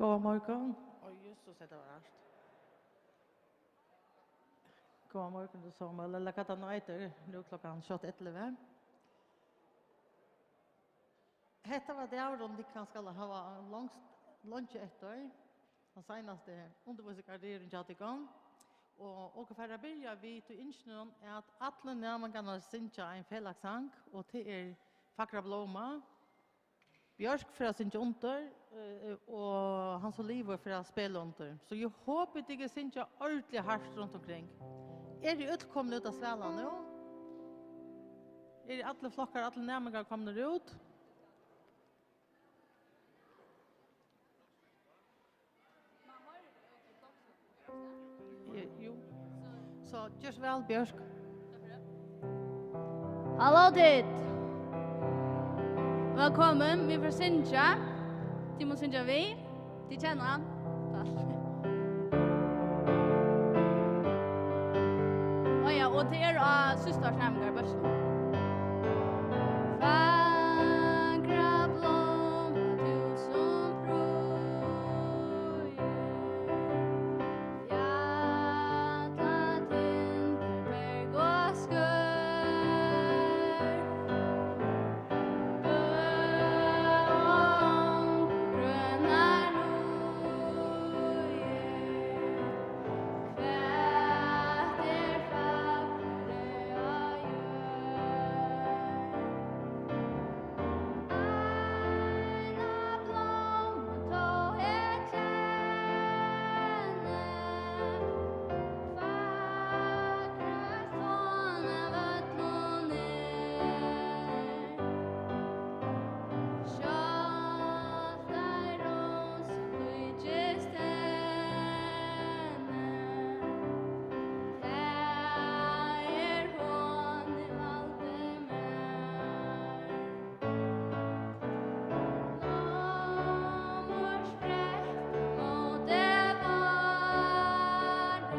God morgen. Oj, just så sätter vart. God morgen, det som eller lagt han etter nu klockan 21:11. Hetta var det år de kan skalla ha lunch etter. Den senaste undervisningskarriären jag hade gått. Och för att börja vi till ingeniören är att alla närmagarna synja en fällagssang och till Fagra Blomma. Björk för att synja under och hans Oliver för att spela under. Så jag hoppas att det synja ordentligt hårt runt omkring. Är det utkomna ut av Svälan nu? Är det alla flockar, alla närmagar kommer ut? Jo. Så just väl, Björk. Hallå dit! Välkommen, vi får synja. De må synja vi. De känner han. Och ja, och det är syster Framgar Börsson. Fagra blom, du som proje. Hjärta tinder berg och skör. Bön, gröna loje. Kvärt fackre av Aina blom då ett känne. Fackra sån av ötlåne. Tjattar ros skydjes henne. Här hon i Valdemar. Lomor sprätt mot det vare.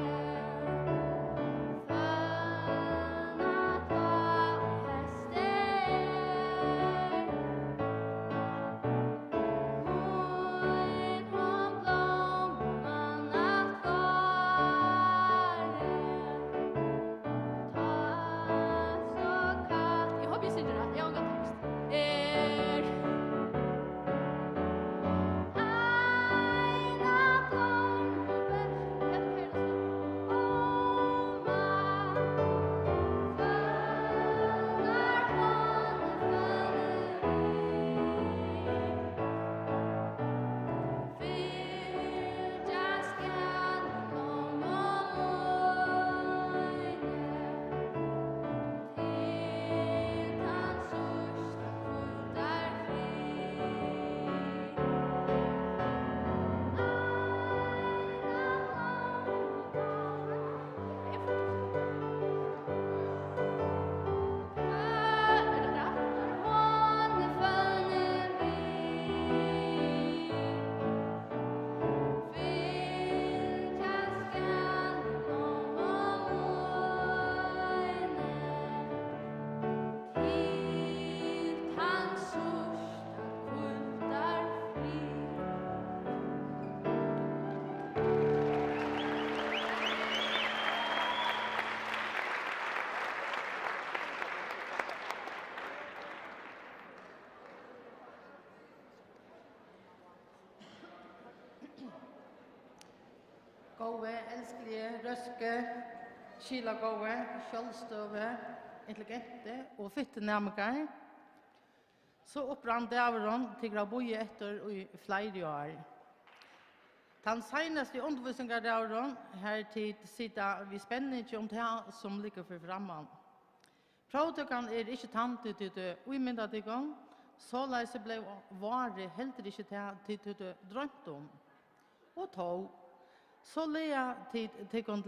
Fönat var häster. Hon blomman att vare. Tas och katt. Jag hoppas inte det. Jag har en text. Aina blom. Oma. Fönnar hon Fylja skall om och mojne. Till hans ursta fotar fri. Gåve, älsklige, röske, skila gåve, självstöve, intelligente och fitte närmagar. Så upprann dävron till att boja efter i flera år. Den senaste undervisningar dävron här tid sitta vid spänning om det som ligger för framman. Pråtökan inte tantet till det omynda igång, så läser blev vare helt inte till det drömt om. Och tog. Så lea till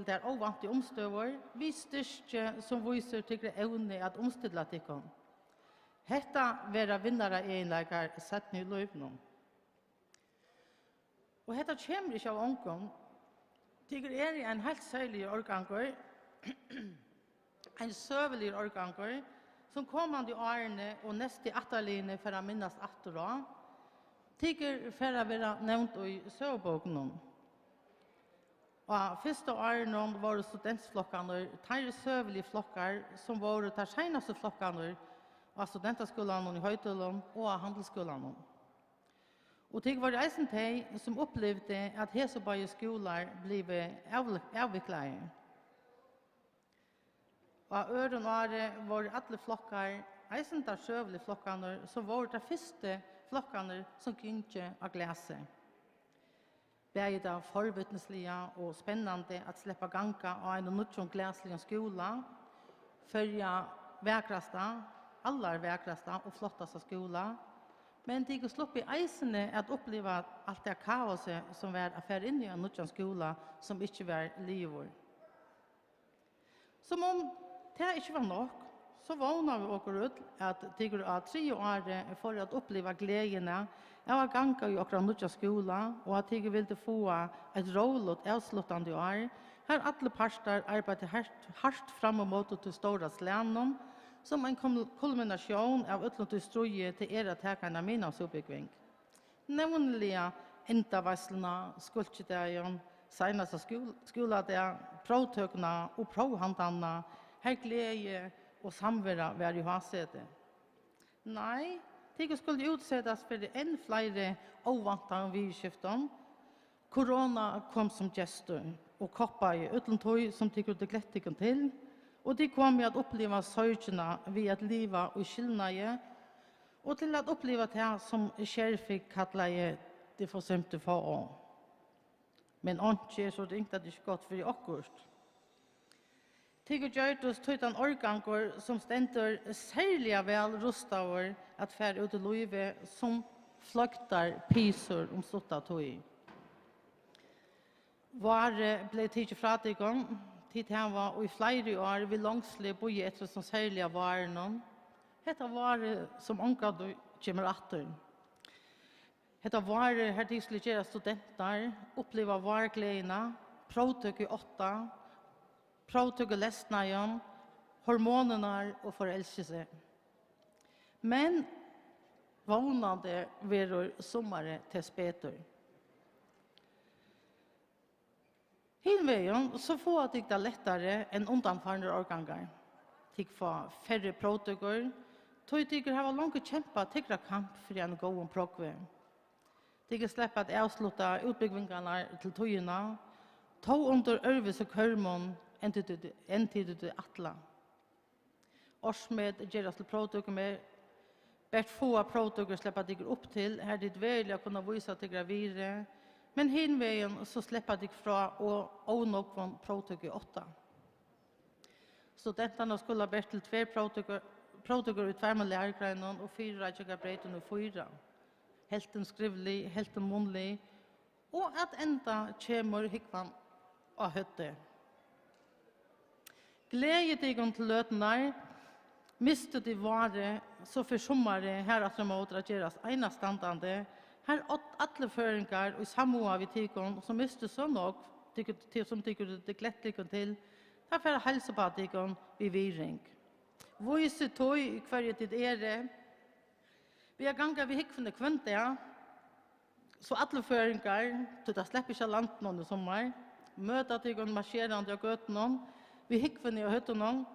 der ovante omstøver, vi styrke som viser til evne at omstilla tikkum. Hetta vera vinnara egenleikar sett ny løyvnum. Og hetta kommer ikke av ångon. Tikker en helt særlig årganger, en søvelig årganger, som kommande årene og neste atterline for å minnes atterå, Tiger färra vara nämnt i sövboken. Og første årene var studentflokkene, tar søvelige flokkar som var de seneste flokkene av studentaskolan i Høytølen og av handelsskolan. Og det var eisen de som opplevde at Heseberg skoler ble avviklet. Og øren året var alle flokkar, eisen de søvelige flokkene, som var de første flokkene som gikk av glæse. Det er forvittneslige og spennende at slippe ganga av en nødvendig glæslig skola, følge vekreste, aller vekreste og flotteste skola, men de kan sluppe i eisene at oppleve alt det kaoset som var affær inn i en nødvendig skola som ikke var livet. Som om det ikke var nok, så vågner vi åker ut at de av 3 år for å oppleve gledene av å gange i åkra nødvendig skola, og at de ville få et roligt avsluttende år. Her alle parter arbeidet hardt frem og mot til store slænen, som en kulminasjon av utlåntet strøye til takerne min av oppbygging. Nemlig endavesslene, skuldsjedegen, seneste skoledag, provtøkene og provhandene, her glede og samværa var i hasete. Nei, de skulle utsettes for enn flere ovantede vidskiften. Korona kom som gestor og koppa i utlåntet som de kunne glede til, og de kom med å oppleve sørgene ved at livet og skillnaje, og til å oppleve det som Kjærfik kallet det for simpelt for. Men ikke så ringt at det ikke godt for akkurat. Tigger Gjørtus tog en årganger som stender særlig vel rustet over at fære ut i livet som fløkter piser sluttet tog. Vare ble tidlig fra det gang, tid han var i flere år vi langslig boi etter som særlig av varen. Dette var som omgått kommer atter. Dette var her de skulle gjøre studenter, oppleve varegleden, provtøk i 8, provtøk i lesnøyen, hormonene og forelskelse. Men vågnande verur sommare til speter. Hinveien så får at det lettere enn undanfarne årganger. De får færre provtøkker, tog de har langt kjempet tikra kamp for en god progve. De kan slippe at avslutte utbyggingene til togene, tog under Ørvis og Kørmon enn til Atla. Årsmed gjør til provtøkker med bert få provtøkker slipper de opp til, her de virkelig å kunne vise til gravire, men hinveien så slipper de fra og noen provtøkker 8. Studentene skulle ha bert til 2 provtøkker i 2 med lærergreinen og 4 reitjøkarbreiten og 4. Helten skrivlig, helten munnlig, og at enda kommer hikvann og høtte. Glede deg til løtene, mistet de vare, så for sommere her at de måtte gjøres enastandende, her alle føringer og samboer vi tikkene, som mistet så nok, som tikkene det glettelig til, derfor er helse på tikkene vi viring. Vise tog i hver tid vi har ganget vi hikkende kvønte, så alle føringer, til det slipper ikke landet noen i sommer, møter tikkene marsjerende av gøtene, vi hikkende og høttene,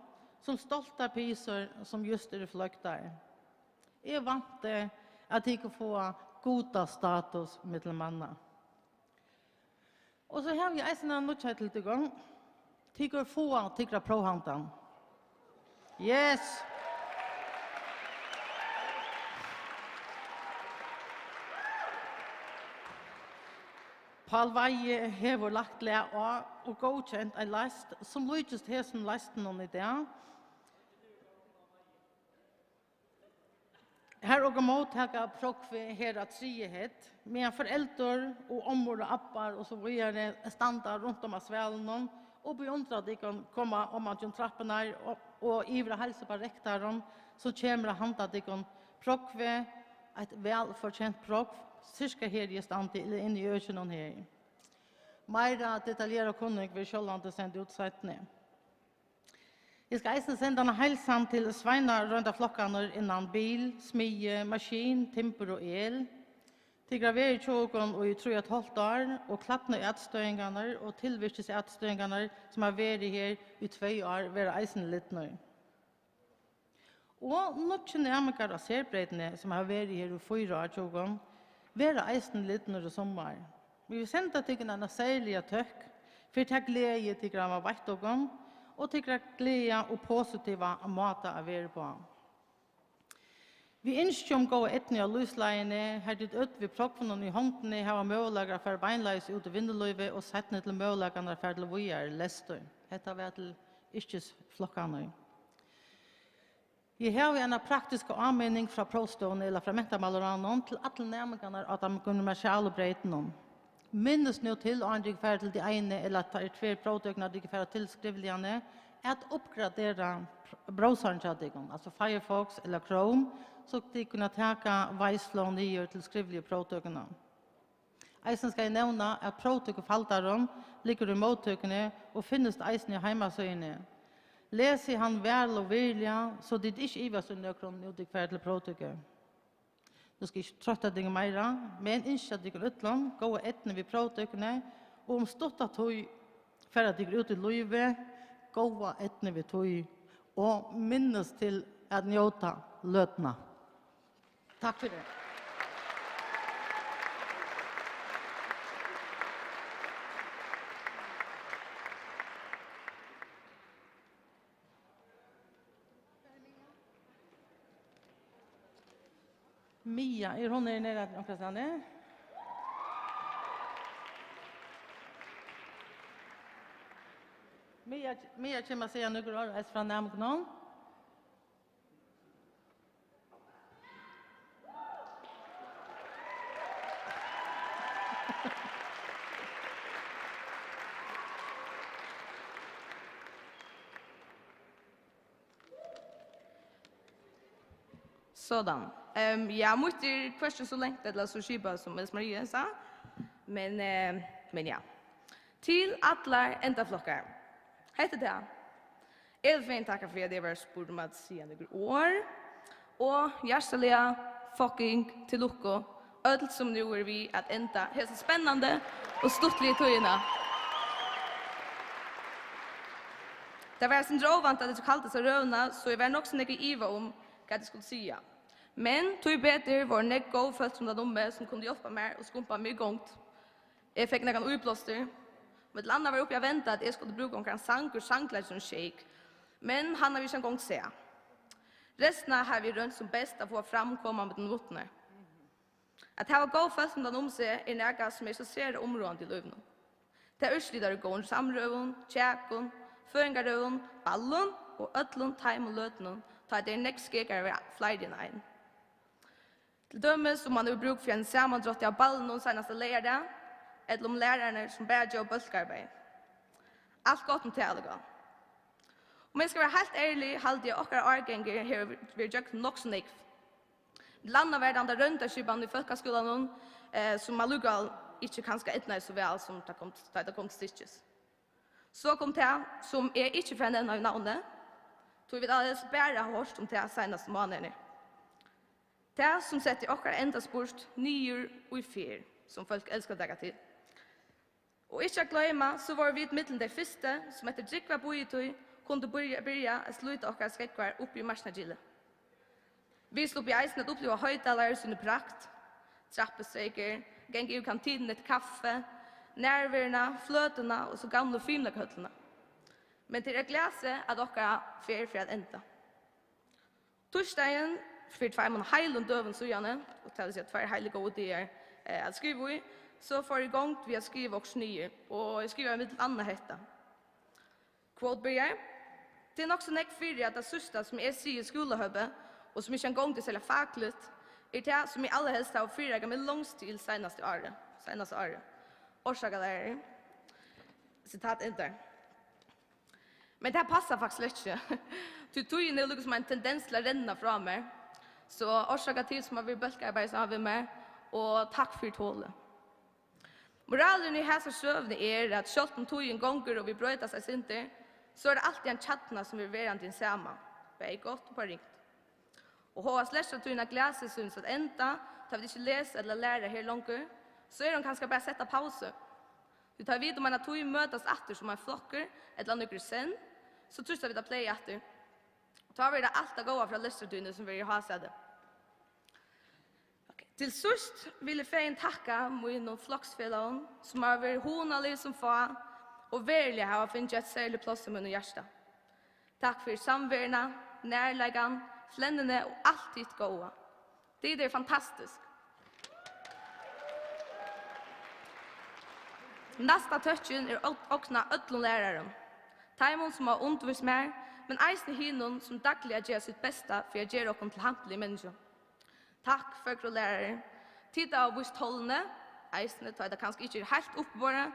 som stolta piser som just fløkter. Jeg vant at de kan få goda status mittel manna. Og så har vi eisen en nødvendig til det gang. De kan få tikra prohantan. Yes! Paul Veie hever lagt le av og godkjent en lest som lydest hesen lesten om i det. Her og mottaker prokve her at frihet, med foreldre og ommor og appar og så videre standa rundt om av svelen og beundret de kan komme om at de trappene og ivre helse på rektaren, så kommer handa de kan prokve, et velfortjent prokve, cirka her i stand til inn i økene her. Meira detaljeret kunnig vil sjålande sende utsettene. Jeg skal eisen sende en helsan til Sveinar rundt av flokkene innan bil, smie, maskin, timper og el. Tigra veri tjågon og I 3,5 år, og klattna ætstøyngarna og tilvirkes ætstøyngarna som har vært her I 2 år, være eisen litt nøy. Og nokje nærmekar av særbreidene som har vært her I 4 år tjågon, være eisen litt nøy og sommar. Vi vil senda tiggna en særlig tøkk, for til glede tigra av veittågon, og tigra glede og positiva måter å være på. Vi ønsker om gå etne av lysleiene, her dit ut vi prokkene I håndene, har muligheter for beinleis ut I vindeløyve, og settene til muligheter for til vujer lester. Dette var til yrkesflokkene. Jeg har en praktisk anmelding fra prostående eller fra mentamalanen til alle nærmere at de kunne marsjale breiten. Minnes nå til å ikke fære til de ene eller at det 2 prodøkene de ikke fære til skriveligene, at oppgradere browseren til dem, altså Firefox eller Chrome, så de kunne ta veislån nye til skrivelige prodøkene. Eisen skal jeg nevne at prodøkefalteren ligger I mottøkene og finnes eisen I heimasøyene. Leser han vel og vilja, så det ikke I var så nøkron nå de fære til prodøkene. Nu skal jeg ikke trøtte deg mer, men ikke at dere utland, gå etne ved prodøkene, og om stått at du for at dere ut I løyve, gå etne ved tog, og minnes til at njøta løtene. Takk for det. Mia, hun nere omkring stande? Mia kommer å si noen ord fra nærmere. Sådan. Jag måste question så länge eller så skipa som Els Maria sa. Men ja. Till alla ändaflockar. Hette det. Elfin tackar för att det var spurt om att säga några år. Och hjärtliga fucking till lucko. Ödel som nu är vi att ända helt spännande och stuttliga töjorna. Det var sin drovant att det så kallt sig rövna så jag var nog så mycket iva om vad det skulle säga. Men tog bättre var det gå för som de som kunde hjälpa mig och skumpa mig igångt. Jag fick någon utblåster. Men till andra var uppe jag väntade att jag skulle bruka en sang och sanglägg som shake. Men han har vi en gång säga. Resten har vi runt som bäst att få framkomma med den rotna. Att ha gå för som de sig är något som är så ser områden till lövna. Det är urslider gång samrövon, tjäkon, föringarövon, ballon och ödlon, time och lötnon. Ta det next skekar flyger in en. Till dömes om man har bruk för en sammandrott av ballen och senaste lärare eller om lärarna som bär jobb bulkarbete. Allt gott om tälga. Om jag ska vara helt ärlig halde jag och argänger här vi gjort nog så nek. Landa världen där runt skiban I folkskolan som man lugal inte kanske etna så väl som det kom stitches. Så kom det som är inte för den av namnet. Tog vi alldeles bara hört om det senaste månaden. Det som sätter åkar enda spurt nyer och I fyr som folk älskar daga till. Och inte att glömma så var vi ett mittel det första som efter dricka bojetoj kunde börja att sluta åkar skräckvar upp I marsnagille. Vi slog I eisen att uppleva höjtalare som prakt, trappesträker, gäng I kantinen ett kaffe, närvarorna, flötena och så gamla filmlagkhöllarna. Men till glädje att åka för att ända. Torsdagen för 2 heilen döven så gärna och till sig 2 heliga idéer att skriva I så får igång vi att skriva också nya och jag skriver med Anna hetta. Quote börjar. Det är också näck för att det sista som är sig I skolahöbe och som inte en gång till sälja fackligt är det som I alla helst har fyra med långstil senaste året. Orsaka där. Citat inte. Men det här passar faktiskt inte. Till tog nu liksom en tendens till att renna fram mig. Så orsaka till som har vi bulkarbete som har vi med och tack för tålet. Moralen I här så sövne är att själv om tog en gånger och vi bröta sig inte så är det alltid en chattna som vi veran din samma. Det är gott och på ringt. Och hoa slästra tog en gläse syns att ända tar vi ikke lese eller lære her langer, så de kanskje bare sette pause. Vi tar vid om man tog møtes etter som en flokker, eller noe sen, så tror vi det play etter. Tar vi det alt det gode fra listertøyene som vi har sett det. Til sist vil jeg feien takke mine floksfellene som har vært honalige som far, og virkelig har finnet et særlig plass i mine hjerte. Takk for samværende, nærleggene, flennene og alt ditt gode. Det er fantastisk. Nästa touchen åkna öllun läraren. Taimon som har undervist mer, men eisen hinnon som dagliga gör sitt bästa för att göra okkom till handlig människa. Takk för lärare. Tid av vist hållene, eisen tar det kanskje ikke helt oppbåret,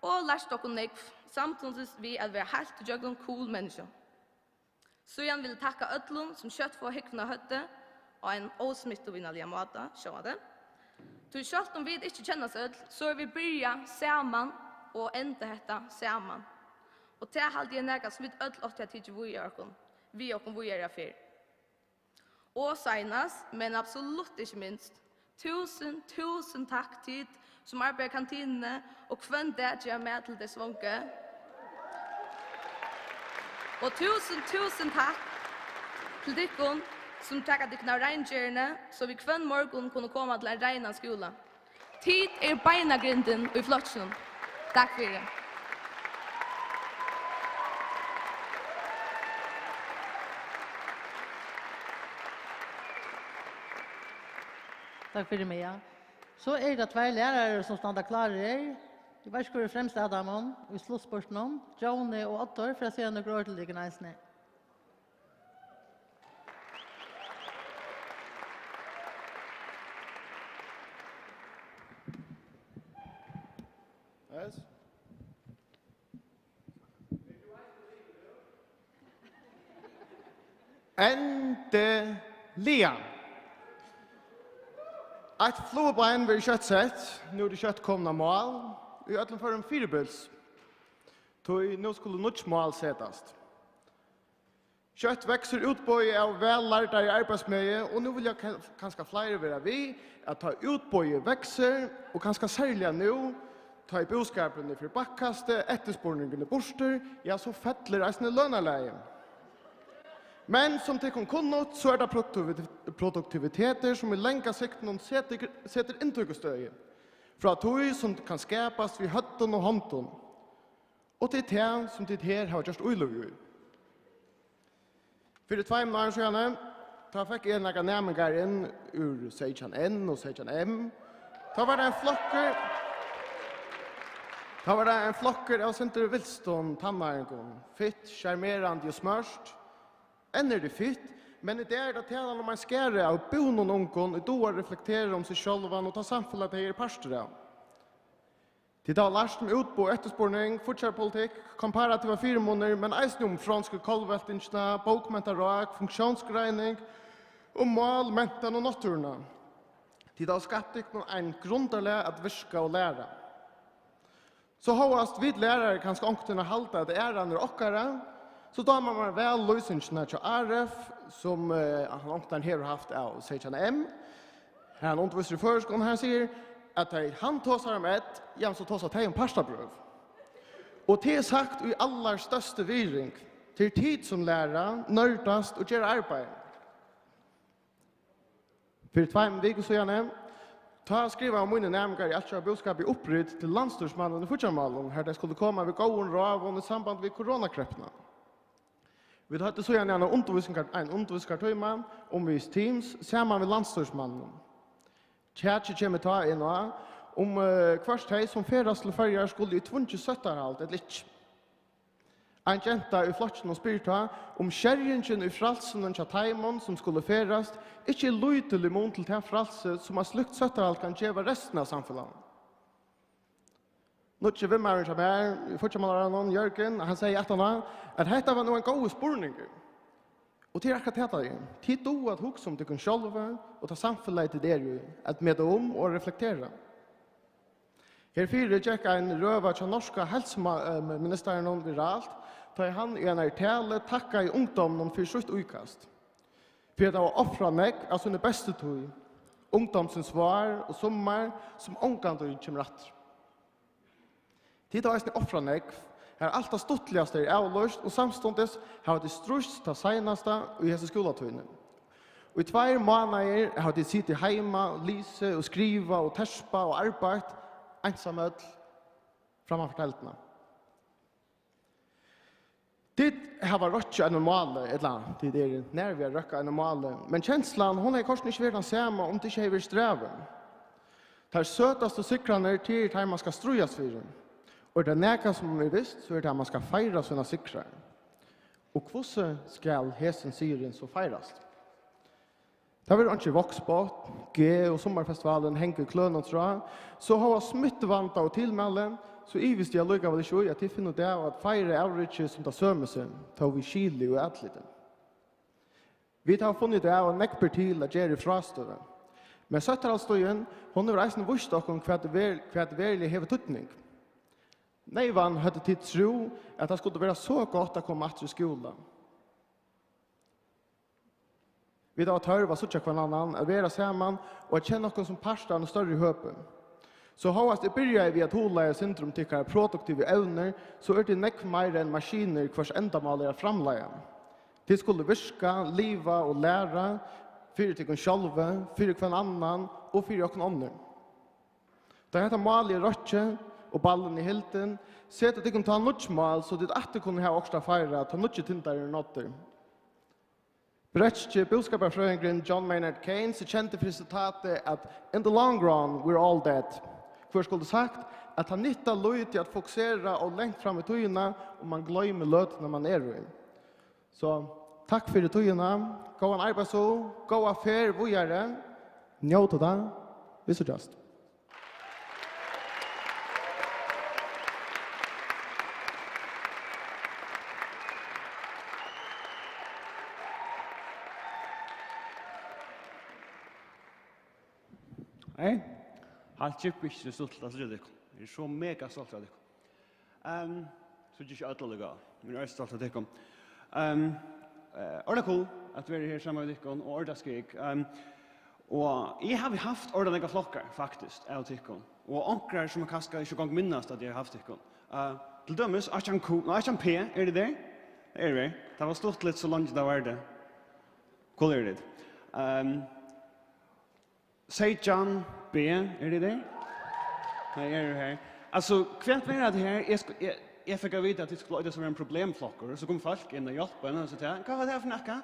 og lærst okkom nekv, samtidig vi at vi er helt jøglen cool människa. Så igjen vil jeg takke öllun som kjøtt for hyggna høtte, og en osmittovinnelig måte, sjå det. Så selv om vi ikke kjenner oss ødel, så er vi byrja sammen og enda dette sammen. Og til halde jeg nægget som vi ødel åtte jeg tidlig vi og vi er fyr. Og senest, men absolutt ikke minst, tusen takk tid som arbeider i kantinene og kvann det gjør med til det svunke. Og tusen takk til dykken som tackar dig när regngjørende, så vi kvann morgon kunne komma til en regna skola. Tid er beinagrinden i flotsen. Takk for det. Takk for det, Mia. Så er det två lärare som står klar her. Vi vet ikke hvor fremst Adamon, vi slåssborsten om, Jone og Ottor, for å se noen år til deg næsene. Yes. Endelig. Et flåbein vil kjøtt sett, nå er det kjøtt komna mål, i øtlen for en firebuls. Nå skulle nødt mål settast. Kjøtt vekser utbøy av vellærte i arbeidsmøye, og nå vil jeg kanskje flere være vi, at ta utbøy vekser, og kanskje særlig nå, ta i boskapene for bakkastet, etterspårningene borster, ja, så fettler eisene lønnerleie. Men som det kan kunne, så er det produktiviteter som i lenge sikten setter inntrykket fra tog som kan skapes ved høtten og hånden, og til det som det her har gjort ulovlig. For 2 år siden, da fikk jeg noen nærmengar inn ur Seichan-N og Seichan-M. Da var det en flokker av Sinter Vilston, Tannaren, fitt, charmerande og smørst. Enn er det fitt, men det er det taler når man skærer av bonen ungen, og då reflekterer om seg selv og ta samfunnet det er parster av. Til da lærst om utbo, etterspårning, fortsattpolitikk, komparativa 4 måneder, men eisen om franske kolveltingsna, bokmentarak, funksjonsgreining, og mål, mentan og naturna. Til da skapte ikke en grunderlig at virka og lære. Så håast vid lärare kanske ångtuna halta att äran är ockare, så då man var väl lösningarna till RF som han ångtan här har haft av Seichan-M. Han undervisar i förskolan, han säger att han tåsar om ett, ja så tåsar han om pastabröv. Och det är sagt i allra största virring till tid som lärare, nördast och göra arbete. För 2 veckor så gärna ta skriva om mine nærmere i Atja Boskap i opprydd til landstorsmannen i Futsjarmalen, her de skulle komme ved gåen ravån i samband med koronakreppene. Vi hadde så gjerne en underviskartøyma om vi teams sammen med landstorsmannen. Tjætje kommer ta inn og om hvert hei som feras til ferger skulle i 2017-halt et litt. En jenta i flotsen og spyrta om kjerringen i fralsen og taimon som skulle ferast, ikke løytelig mån til den fralse som har slukt søtteralt kan gjøre resten av samfunnet. Nå ikke vimmeren som i fortsamalaren Jørgen, han sier at dette var noen gode spurninger. Og til akkurat dette igjen, tid do at hukse om det kan sjølve og ta samfunnet til det at med om og reflektera. Her fyrer Jack en røver til norska helseministeren viralt, da han i en tale takka i ungdommen for sitt utkast. For det var offra meg av sine beste tog, ungdomsens svar og sommar som ångande kommer att. Tid har jag offra negv, här allt det stuttligaste är avlöst och samstundes har det strust det senaste i hese skolatøyne. Og i 2 måneder har de sittet heima, lyse og skriva og terspa og arbeid ensamøll framfor teltene. Det har varit rötcha normala ett land. Det är när vi har röcka normala. Men känslan hon är kanske inte värd samma om det inte är strävan. Det sötaste cykrarna till att man ska strujas för den. Och det näka som är visst så är det att man ska fira sina cykrar. Och hur ska hästen syren så firas? Det var inte voxbåt, G och sommarfestivalen hänger klön och tror så har smittvanta och tillmälen så visste jag lugga vad det så att det finner det att fira average som det sömmer sig tar vi skillig och ätligt. Vi har funnit det och näckper till att Jerry Frastöven. Men Sötteralstöjen, hon har reisen vurst och kvart verklig hever tuttning. Nejvan hade tid tro att det skulle vara så gott att komma till skolan. Vi har törva sucha kvar annan, att vara samman och att känna någon som pastor och större höpen. Så har det börjar vi att hålla i centrum till produktiva evner så är det näck mer än maskiner kvars ändamål är framlägga. Det skulle virka, liva och lära för till själva, för kvar annan och för någon annan. Det heter mal i rötche och ballen i hilten. Sätt att det kan ta nutchmal så det att det kan ha extra fira ta nutche tintar i notter. Bretske boskaparfröjningen John Maynard Keynes är känd för citatet att in the long run we're all dead. För skulle sagt att han nyttar löj till att fokusera och längt fram i tøyene och man glömmer löt när man är i. Så tack för tøyene. Gå en arbeidså, gå affär, vågare. Njøt av det. Vi så just. Hej. Halt typiskt stolt att det. Jag är så mega stolt av det. Så det är inte alla men jag är stolt av det. Orda cool att vi är här samman med dig och orda skrik. Och jag har haft ordentliga flockar faktiskt av tyckon. Och ankrar som jag kanske inte gång minnas att jag har haft tyckon. Till dömes Achan P är det där? Är det? Det var stort lite så långt det var det. Cool är det. Sejan B, är det där? Nej, är det här? Alltså, kvänt med det här, jag fick veta att det skulle vara en problemflockor, så kom folk in och hjälpte och så där. Vad var det för nacka?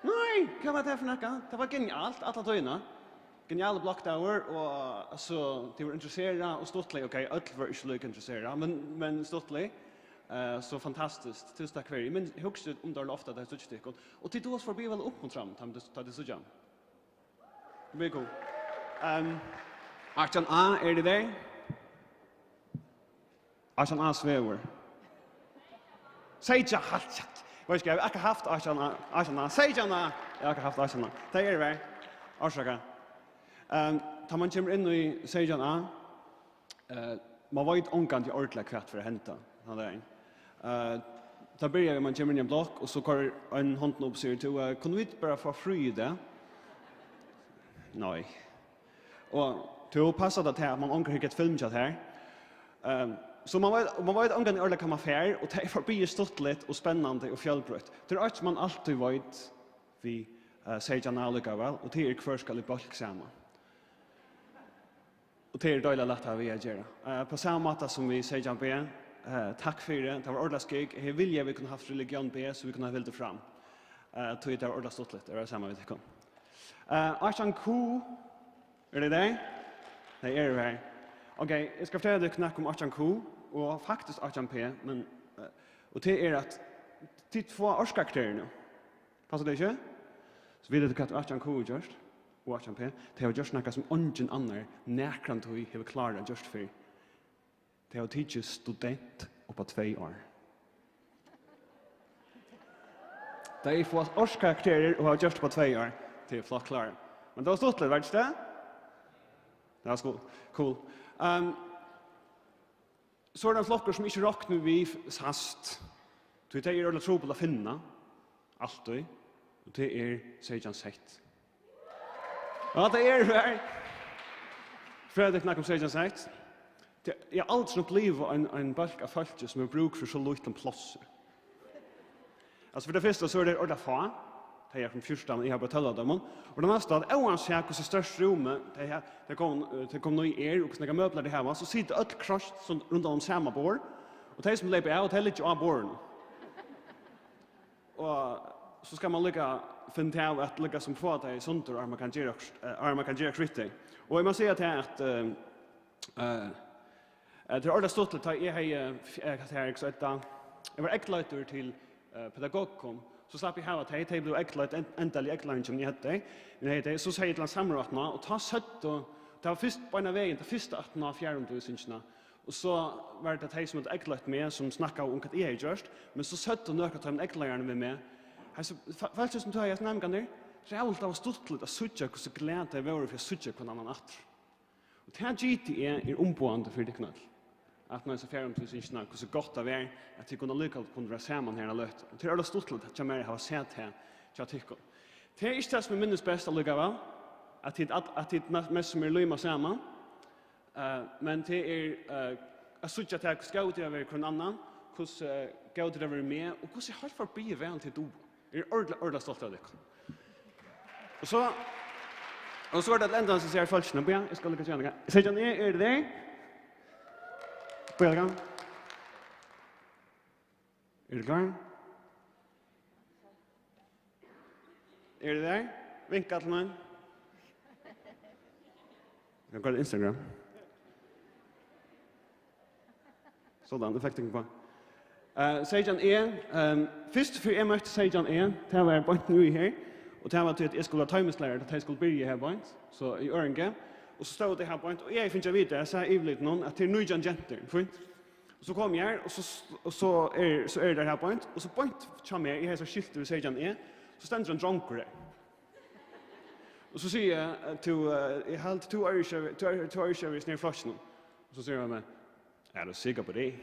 Nej, vad var det för nacka? Det var genialt, alla tøyene. Geniala blocktower och alltså de var intresserade och stortliga. Okej, alla var inte lika intresserade, men stortliga. Så fantastiskt, tusen tack för det. Men högst om det är ofta det här stycket. Och till då förbi väl uppmuntran, ta det så jam. Det blir cool. Achan A, är det där? Achan A svävar. Säg jag halt. Vad ska jag har haft Achan A. Säg jag A. Jag har haft Achan A. Det är det. Orsaka. Tar man kommer in i säg jag A. Man var inte ångant i ordentligt kvart för att hämta. Då börjar man kommer in i en block och så går en hund upp och säger till kan vi inte bara få fri det? Nej. Och till passa det här man ångrar ett filmchat här. Så man var ett ångran i ordentligt kan man fär och det är förbi stortligt och spännande och fjällbrött. Det är man alltid vet vi säger jag allika väl och det är kvar ska det bulk samman. Och det är dåligt lätt att vi göra. På samma sätt som vi säger jag be tack för det. Det var ordentligt skik. Jag vill vi kunna haft religion be så vi kunna vilja fram. Tog det var ordentligt stortligt. Det är samma vi tycker. Achan Q är det där? Nej, är det här. Okej, jag ska förtälla dig knack om Achan Q och faktiskt Achan P, men och det är att titt två årskaraktärer nu. Passar det inte? Så vill du att Achan Q just och Achan P, det har just något som ingen annan näkrant hur har klarat just för. Det har teacher student på 2 år. Det är två årskaraktärer och har just på 2 år. Det är flott klar. Men det var stort, var det inte det? Det var cool. Så är det flockar som inte råknar vi fast. Det är ordentligt trobel att finna. Alltid. Och det är Sejan sett. Ja, det är det. Fredrik snackar om sig sagt. Jag har aldrig upplevt en bulk av folk som är bruk för så liten plats. Alltså för det första så är det ordet få. Det är från första men jag har bara talat om. Och det nästa att oavsett hur störst rummet det kom nu i och snacka möbler det här så sitter allt krascht runt om samma bord. Och det som lever out heller inte av borden. Och så ska man lycka finna av att lycka som få det sånt och man kan göra kritik. Och man säger att det är ordet stort att jag har så att jag var äcklöjter till pedagogkom så slapp jag ha det blev äcklöjt äntligen äcklöjt som ni hette så säger jag till samrådna och ta sött och det var först på en väg det första att nå fjärrundervisningen och så var det att som ett äcklöjt med som snackade om att jag just men så sött och nöka ta en äcklöjaren med alltså fallet som tar jag nämligen där så allt var stort att söka hur så glädje det var för söka på en annan att och det här GT är omboende för det knall att man så färdigt till sig hur så gott det är att det kunde lyckas på det samman här löt. Det är det stort att jag mer har sett här. Jag tycker. Det är inte det som minns bäst att lycka väl. Att det mest som är lyma samman. Men det är att söka till att ska ut över någon annan. Hur ska ut över med och hur har förbi väl till do. Är ordla stolt av det. Och så är det ända så ser folk snabbt. Jag ska lycka gärna. Säger ni är det där? Börja. Är du klar? Är det där? Vinka till mig. Jag går till Instagram. Sådan, det fick jag på. Sejan först för jag mötte Sejan det var bara nu här. Och det var till att jag skulle ha timeslärare att jag skulle börja här bara. Så i Örnge. Och så stod det här point och jag finns jag vidare jag sa ivligt någon att det är nu jenter fint och så kom jag här och så är det här point och så point kommer jag i här så skilter vi säger så ständer en drunker där och så säger jag till jag har två Irish ner flashen och så säger jag med är du säker på det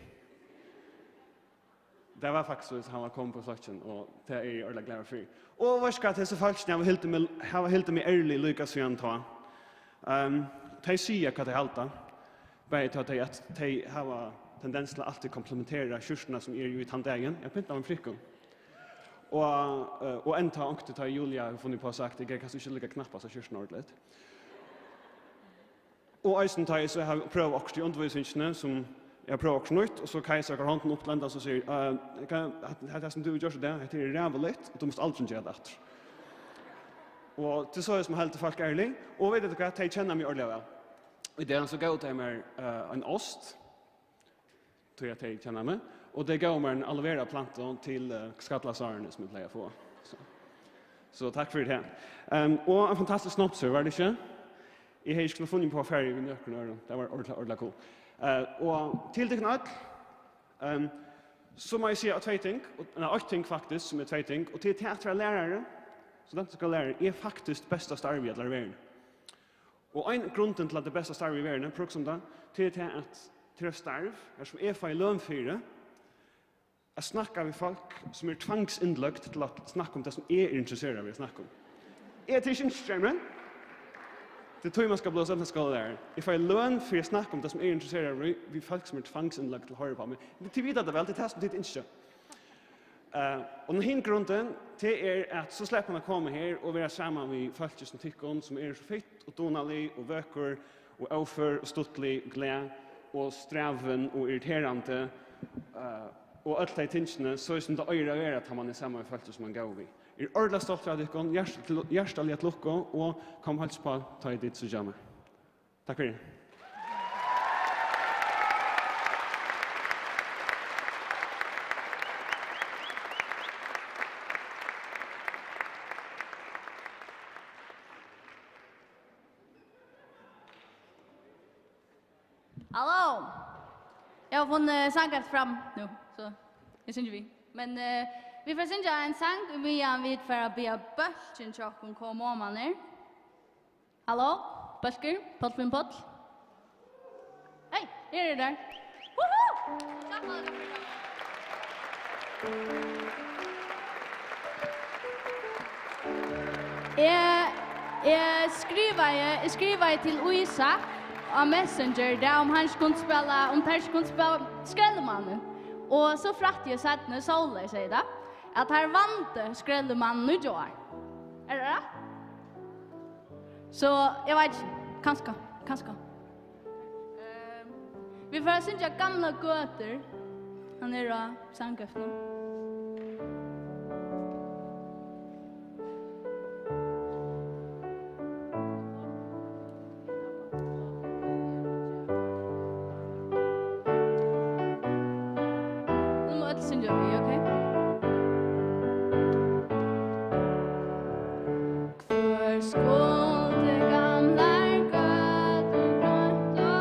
det var faktiskt så att han var kom på flashen och det är jag ordentligt glad för och vad ska det så faktiskt jag var helt med ärlig Lucas igen ta de säger att det halta. Bara att de har tendens till att alltid komplementera kyrkorna som är ju i tandägen. Jag pyntar med flickor. Och en tag åkte till Julia har funnit på att sagt att jag kanske inte lika knappast av kyrkorna ordentligt. Och eisen tar så har jag prövat också i undervisningen som jag prövar också nytt och så kan jag säga handen upp lända så säger det som du gör så där det är rävligt och du måste aldrig göra det. Och det så är som helt folk ärlig och vet du att jag känner mig ordentligt väl. Och det är så gott att med en ost tror jag att jag känner mig och det går med en aloe vera planta till skatlasarne som jag lägger på. Så tack för det här. Och en fantastisk snoppsur var det inte? Jag har inte funnit på färg vid nöklarna det var ordentligt cool. Och till det knall så må jag säga två ting och ting faktiskt som är två ting och till teaterlärare så den ska lära är faktiskt bästa starv i alla världen. Och en grunden till att det bästa starv i världen proxom då till att till starv är som är för lön för det att snacka med folk som är tvångsinlagt till att snacka om det som är intresserade av att snacka om. Är det inte intressant? Det tror man ska blåsa upp en skala där. Ifall jag lön för att snacka om det som är intresserade av vi folk som är tvångsinlagt till att höra på mig. Det vet det väl, det testar det inte. Och den här grunden det är att så släpper man komma här och vara samman med folk som tycker om som är så fitt och donalig och vöker och offer och stuttlig glad och sträven och irriterande och allt det tingene så är som det öra är att man är samman med folk som man går vid. Ordla stolt av dykon, hjärtelig at lukka og kom hals på ta i ditt så jammer. Takk for det. Hallå! Jag har funnit sangat fram nu, så det syns vi. Men vi får synja en sang medan vi får be böschen tjocken kom om man är. Hallå? Bösker? Pottfin pott? Hej, är det där? Woho! Jeg skriver til Isak av Messenger der om han skulle spille Skrellemannen. Og så fratt jeg sett når Soler sier det, at han vant Skrellemannen i år. Er det det? Så jeg vet ikke, kanskje. Vi får synge gamle gøter. Han er av sangøften. Nu må jeg synge vi, ok? Hvor skulle gamle gøter grått og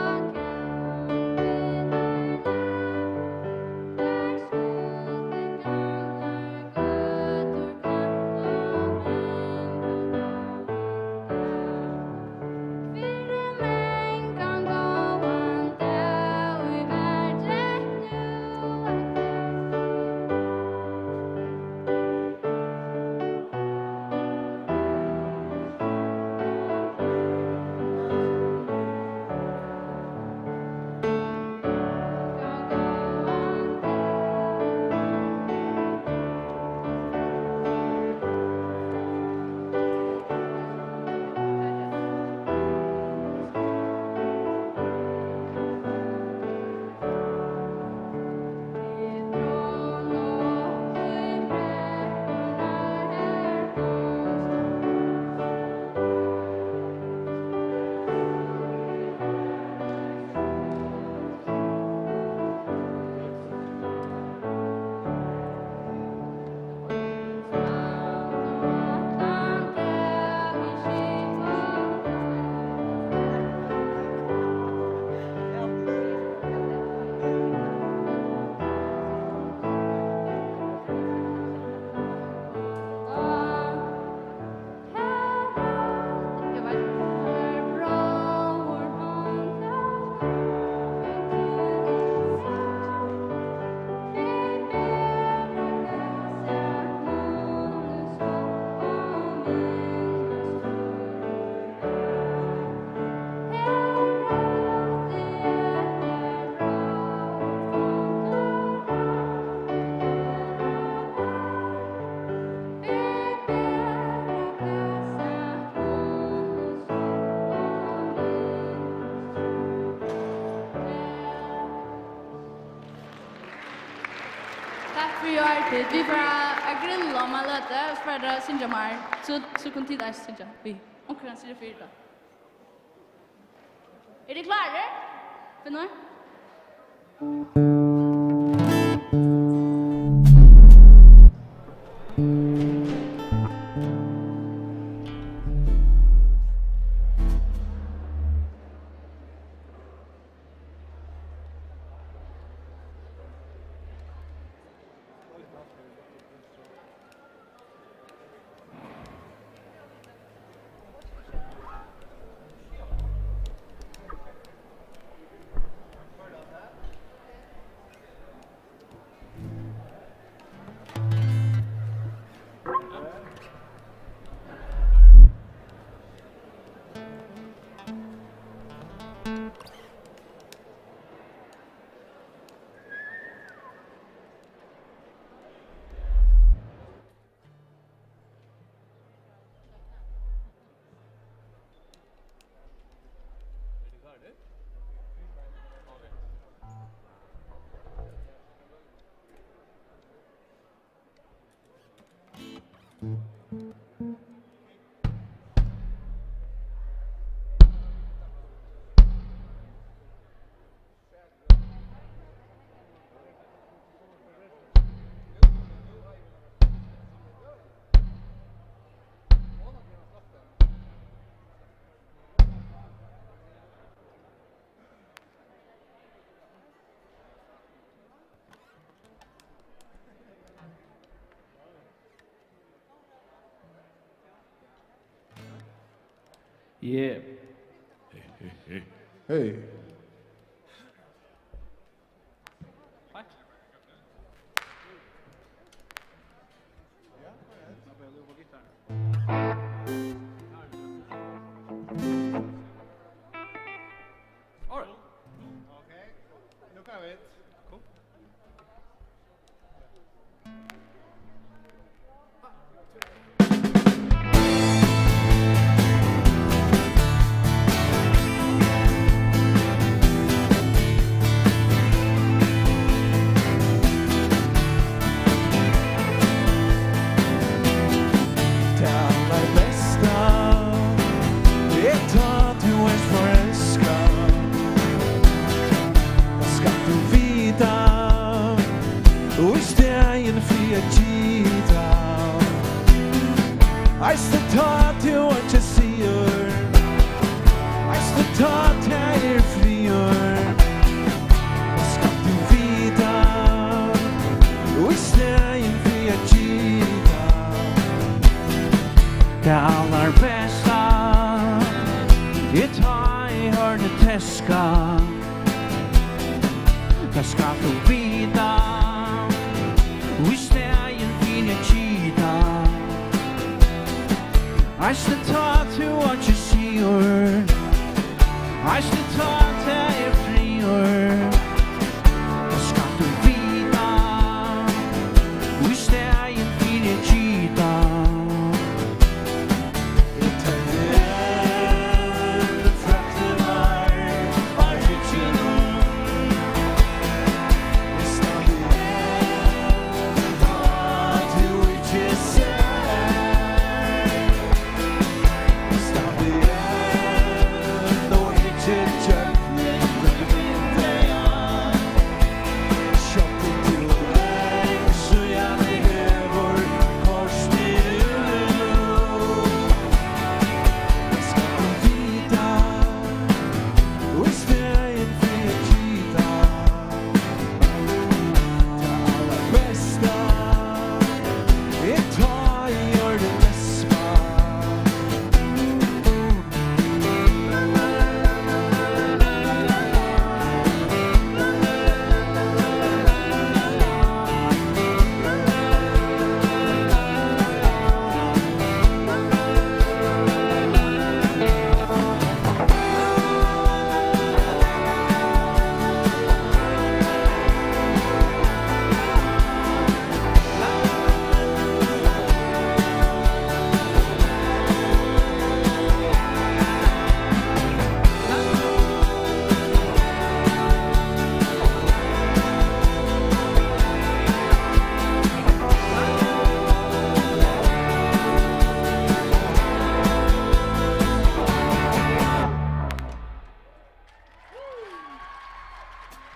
Vi får grilla om alle dette, og så får dere synge mer, så kan tid synge vi. Omkring sier det da. Er de klare? For nå? Yeah. Hey. I should talk to what you see her. I should talk to you free her. Ska du vita vi steg fire gita.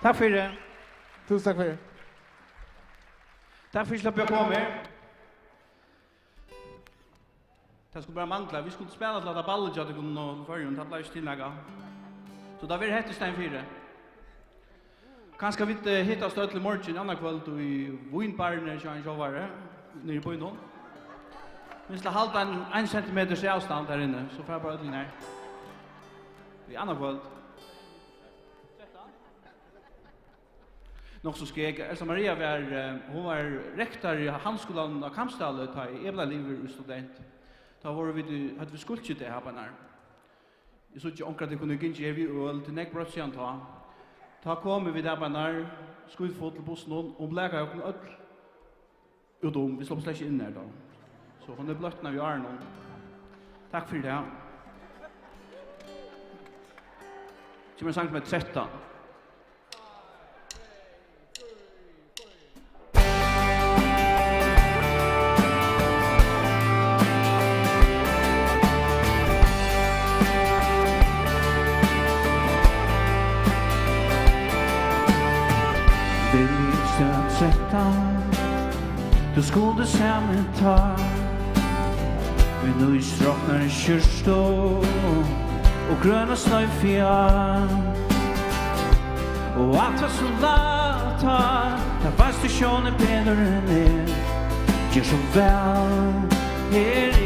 Takk for det. Tusen takk for det. Takk for at jeg kom her. Det skulle bare mangla. Vi skulle spela til at ballet jeg kunne nå førjen. Det ble ikke tilnægget. Så da vil jeg hette stein 4. Kanskje vi hitta støtt til morgen annan kveld i Vinbarne, Kjøren Sjåvare, nere i Bøynon. Vi skal halda en centimeters avstand der inne, så får jeg bare ødelen her. I annan kveld. Nog så skeg. Elsa Maria hon var rektor i Handskolan av Kampstallet da i Ebla Liver student. Da hadde vi skuldt det her på nær. Jeg så ikke omkring at det kunne gynge vi øl til nek brøtt siden ta. Da kom vi der på nær, skuddfot til bussen og blæka jo øl utom. Vi slår slett ikke inn her da. Så hun bløtt når vi er noen. Takk for det. Kommer en sang med 13. Du skulle sammen ta men nu stråknar en kyrstå og grøna snøyfia og alt var så lata da fast du sjåne bedre enn det gjør så vel her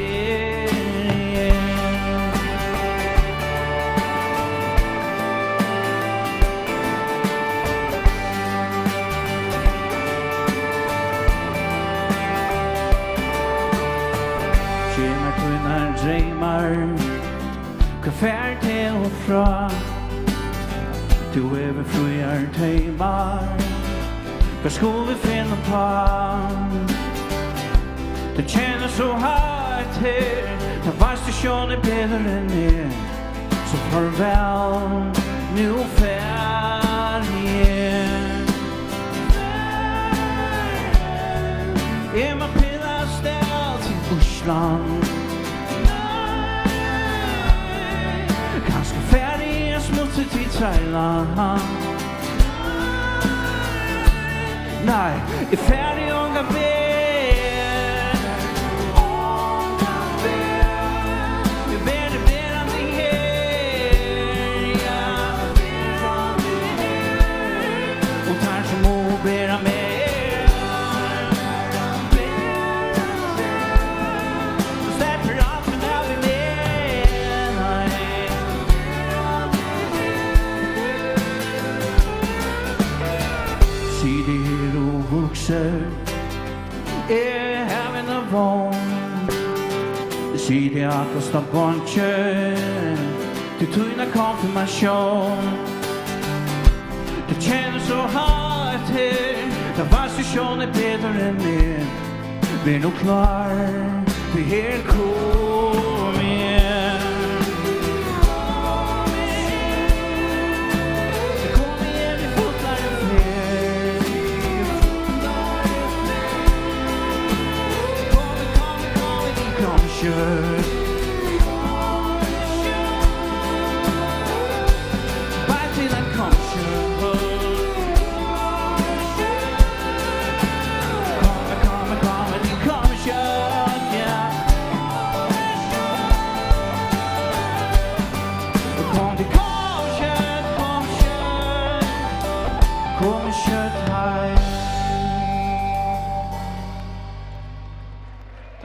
dreymar hva fær til og fra du over fruar teimar hva skulle vi finne på du kjenner så hardt her da varst du sjåne bedre enn det så farvel nu fær igjen man pillar stel til Osland färdig är smutsigt i Thailand. Nej, är färdig unga ben. Jag ber det mer än det här. Och kanske må bera mer. Having a bone Sige akkurat bonche Du tøyna konfirmation Du kjenner så hardt her Da vasisjon bedre enn meg Vær nu klar Vi her kom igjen Kom igjen vi fotlar en fler Kom kjør Bare til en kom kjør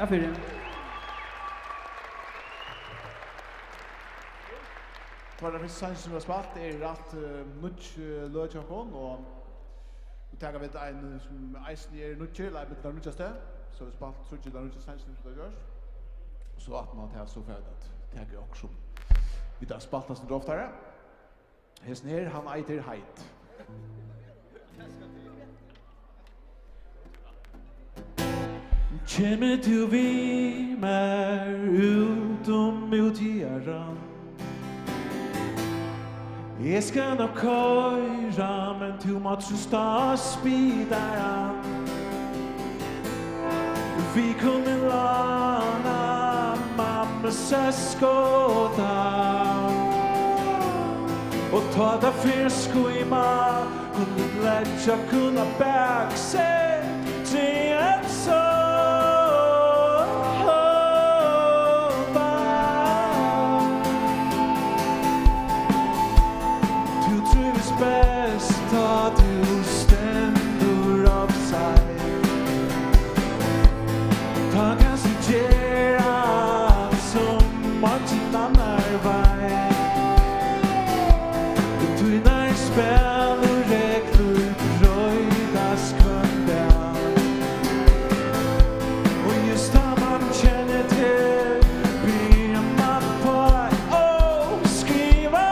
Takk for det. Det var den første sangen som vi har spalt, rett nødt lødtjøkken, og vi tenker vi en som eisen nødt eller med den nødtjøste, så vi spalt så ikke den nødtjøste sangen som det gjørs. Så at man tar så ferdig at det er også som vi tar spalt nesten oftere. Hesten her, han eiter heit. Kjemme du vi mer ut hjerran Jeg skal nok køyra, men du må trusta spidaran Vi kunne lana mamma søskåda Og ta da fisko i ma Kunne letja kunna bækse til en så Ta du stendur offside Ta kanskje gjera som martin annar vei Du nær spel og reglur brøydas kvönda Og just da man kjenner til blir man på å skriva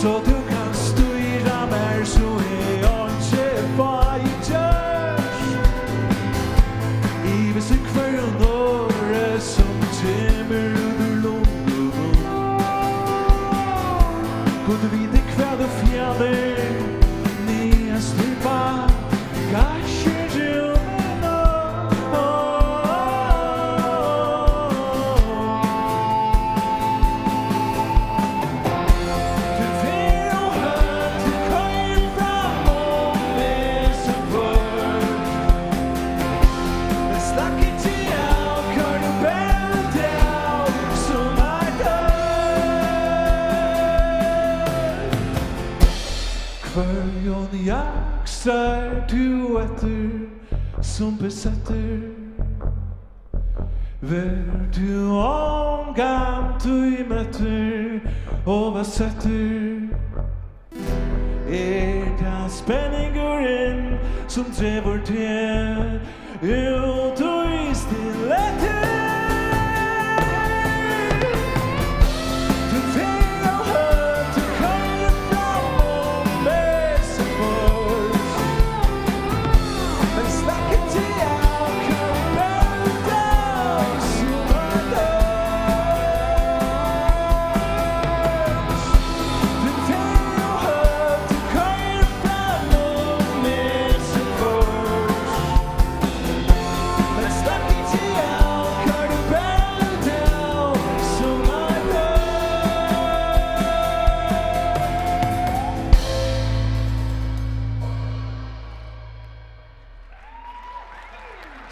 Så du kan styra mer så jag inte vad jag görs I besök för en åre som kommer ur London Kunde vi det kväll och fjäller Nya slippa kanske du Kvörjon jaksar du etter som besetter Vær du omgang du møtter og hva setter det spenningen som drever til ut og i stilletter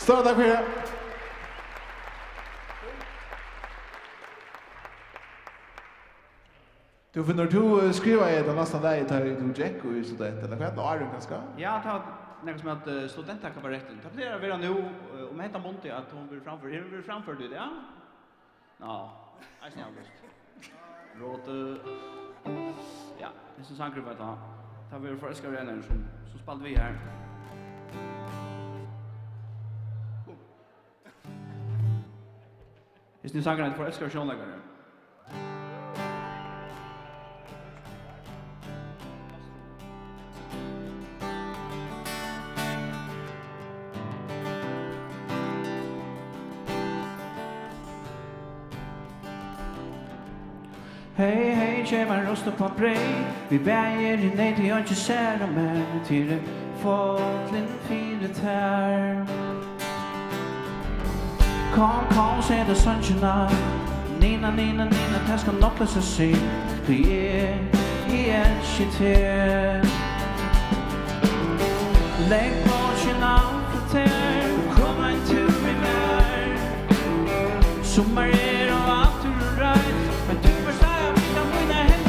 Stå takk for det. Du finner du skriva i den nästa läget här du Jack och i student eller vad är det ganska? Ja, det har något som att studentakabaretten. Det blir vara nu om heter Monty att hon vill framför. Är vill framför du det? Ja. Ja. Jag ser aldrig. Råte. Ja, det är så sankar vad det tar vi för ska redan som spaltar vi här. Är ni sankar för ska sjön lägga. Hej, hej, tjejman rösta på brej. Vi bäger i nej till jag inte ser dem här. Till det fåtlen finet här. Kom, säg det sunshine. Nina, det ska nog lösa sig. Det är shit här. Lägg på kina för ter. Kom en tur med mig. Sommar är och allt du right. Men du förstår jag vill ha mina händer.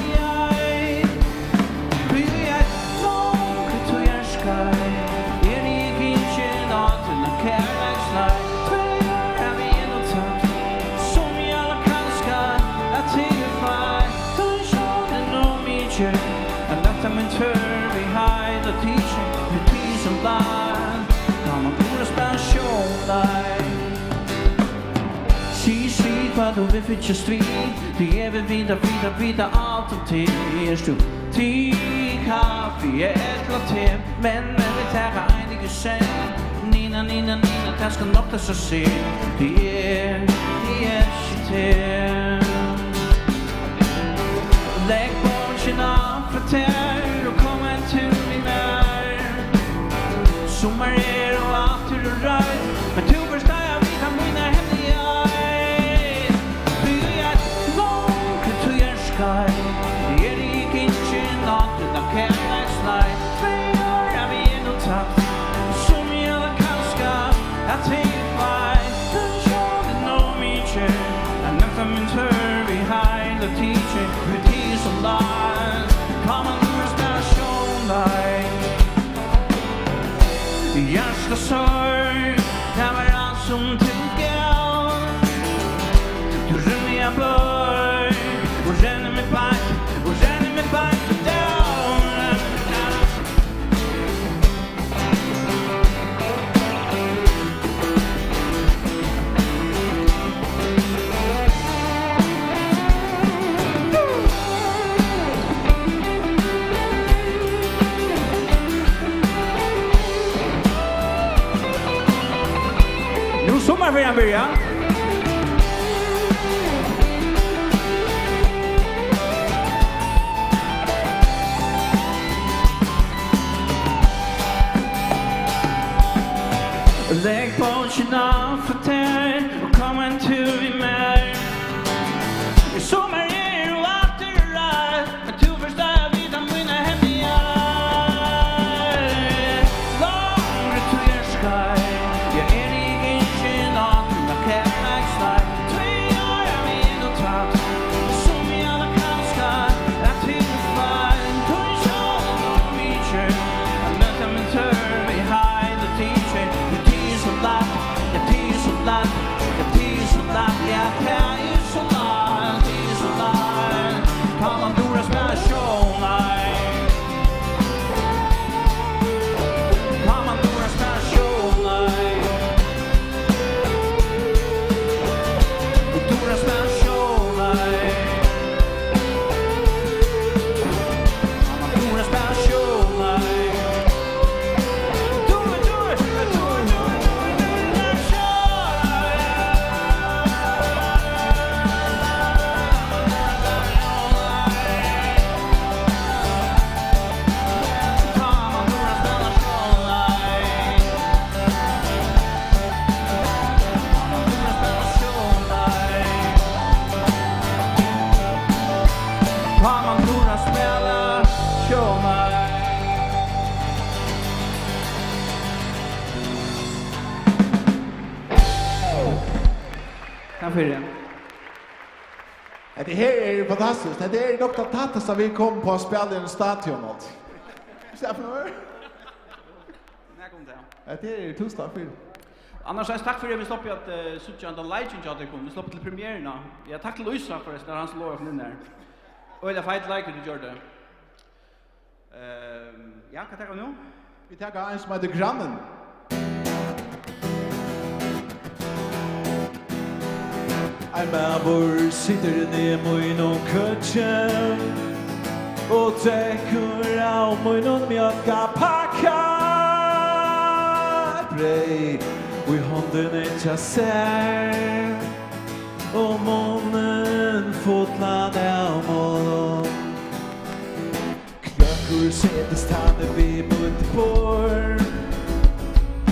Vi är långt till er sky. Är det inte något till en kärlekslight? Tvär är vi ändå tatt. Som i alla kanska att tillfaj. Du känner nog mycket. Jag lät dem inte behind the teaching. Med peace and life. Kan man borde spela showlight. Si, vad du vill för strid. Det är väl vida allt om till. Stå till kaffe, ett latte. Men vi tar einige sen. Nina, det ska nog det så se. Det är shit. Lägg på kina för ter och kom en tur min när. Sommar är och allt är right. Men du förstår jag vill ha mina händer. Sky. Det är inte något utan kärlekslight. Tvär är vi ändå tatt. Som i alla kanska att tillfaj. Den känner nog mycket. Jag nästan min tur behind the teaching. With peace and light. Come on, du är station light. Hjärsta sorg. Det var allt som tillgång. Du rymmer jag bör. Och känner mig back down. Nu sommarferien börjar. Lägg på kina för ter och kom en tur vid mig. I sommar är och allt är right. Men du förstår jag vill ha mina hemliga. Långt till er sky. Jag är inte något utan kärlekslight. Tvär är vi ändå tatt. Som i alla kanska att tillfaj. Du känner nog mycket. Jag möter min tur behind the teaching. Come on, do a special night. Come on, do a special night. Do a special night. Come on, do a special night. Do it. Tack för det. Det här är fantastiskt. Det är nog det tattaste vi kom på att spela i en stadion. Stefan, hör? När kom det? Det är torsdag för. Annars är tack för det vi stoppar att sucha den legend jag kom. Vi stoppar till premiärerna. Jag tack till Luisa förresten när han slår från in där. Och det fight like du gjorde. Ja, kan jag ta nu? Vi tar en som heter Grannen. Ein maður sitter nemo i någon kötchen och täcker av munnen mjölkapacka brej och i handen ett jag ser och munnen fotlade av mål klöckor sätter stannar vid muntbord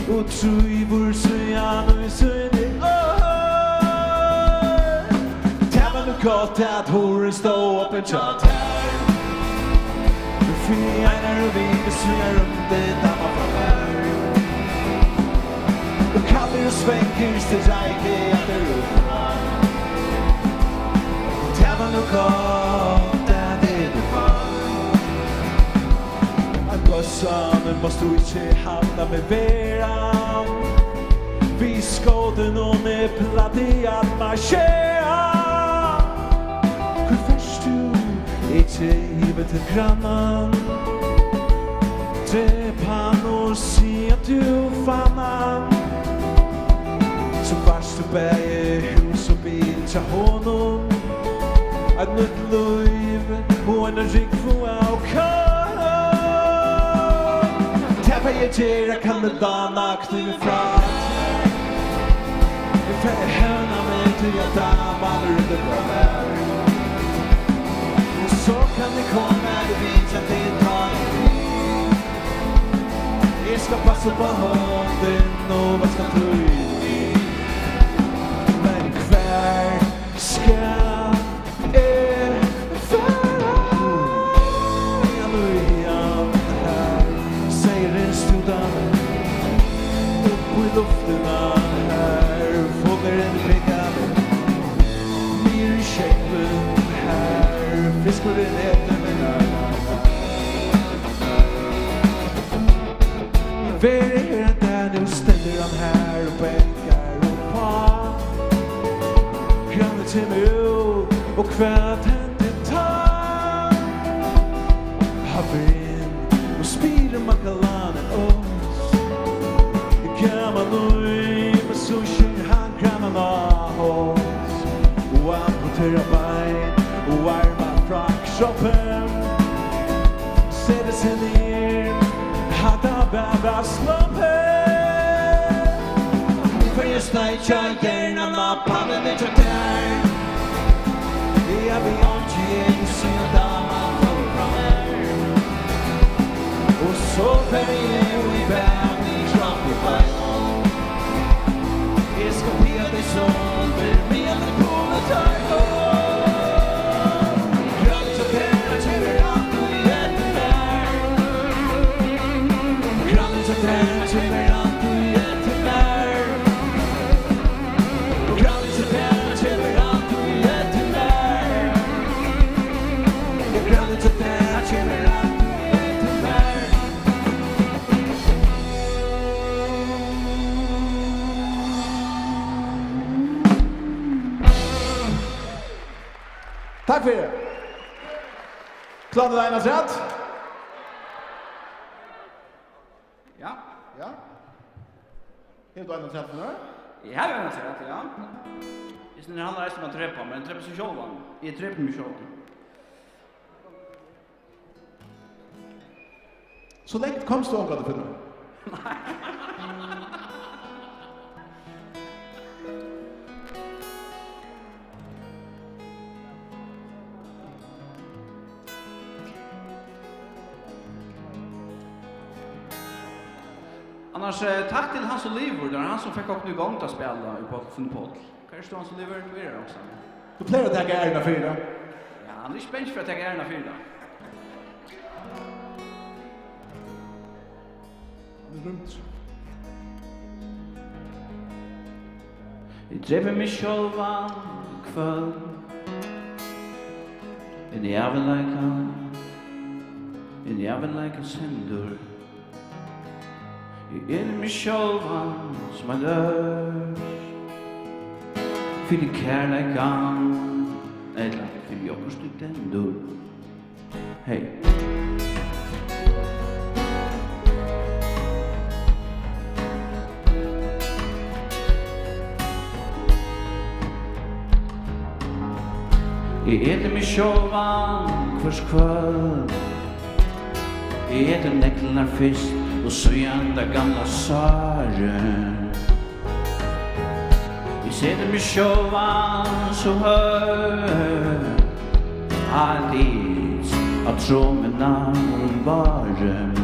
och trivor så jag nu så är det gott att horen stå upp en tjat här Du firar och vi besvingar det damma från här Och kallar och svänger till räke att det ruffar Tävlan och gott att det är fan Att bössan måste inte hamna med veran Vi skåden och med platt att marschera Ikke givet til grannan Drepp han og si at du fann han Så varst du bæge hus og bil til honom Et nytt liv og en rik få av kan Tæppa jeg gjerra kan det dana knive fra Jeg færre høna med til jeg damer rundt det bra Så kan det komma det vet jag det tar Jag ska passa på hånden och vad ska tro Men kvar ska fara Jag nu igen här Säger en studan Upp i lufterna här Fåglar en pekar Mer i shapen här Fiskar in efter mig Very där nu ställer han här och bänkar och par Grannar till mig ut och kvällt händer tar Haver in och spirar makalanen oss Gammal nöj med sushi han grannarna oss Och amputerar bein och armar frackshoppen Sätter sig ner Hade bära slumpen För jag snäckar hjärnan av pannen i traktar Jag vill inte ge sin damma från mig Och så färger vi bär i kroppen Jag ska be dig som för mig att det kommer ta Tack för det. Klarar du Einar rätt? Ja. Ja. Är du Einar rätt för nu? Jag har Einar rätt, ja. Det är handlar om att träppa, men träppa sig själv. Jag träppar mig själv. Så länge kom du åka för nu? Annars tack till Hans Oliver där han som fick upp nu igång att spela i podd. Kanske Hans Oliver du är också. Du plejer att ta ärna för det. Ja, han är spänd för att ta ärna för det. Runt. Jag drev mig själva kväll In I avonleikan, in I avonleikan sendur. I mig sjálvan som ein løs. Fyrir kærleikan, eller fyrir okkur studendur. Hei. I eter mig sjálvan hvers kvöld. I eter neklar fyrst og søyan da gamla saren. I seter mig sjálvan så høy. Aldis av trommena baren.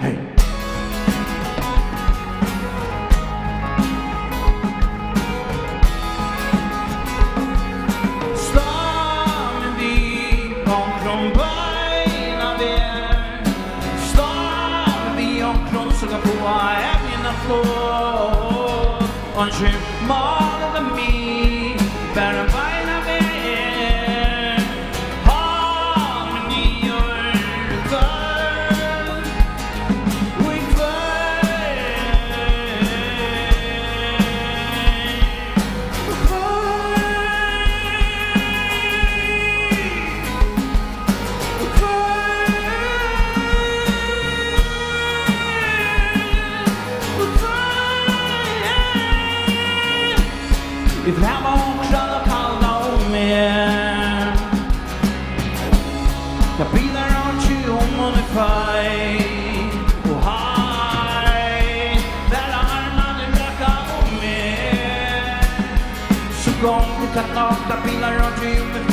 Hei. Und schön morgen mir, bären beina wer, harmoni und Gott, und if I'm on shall call no man. The be there on you on the fight. Oh hi, that I'm not in the call man. So go to cut off the be there on you on the fight.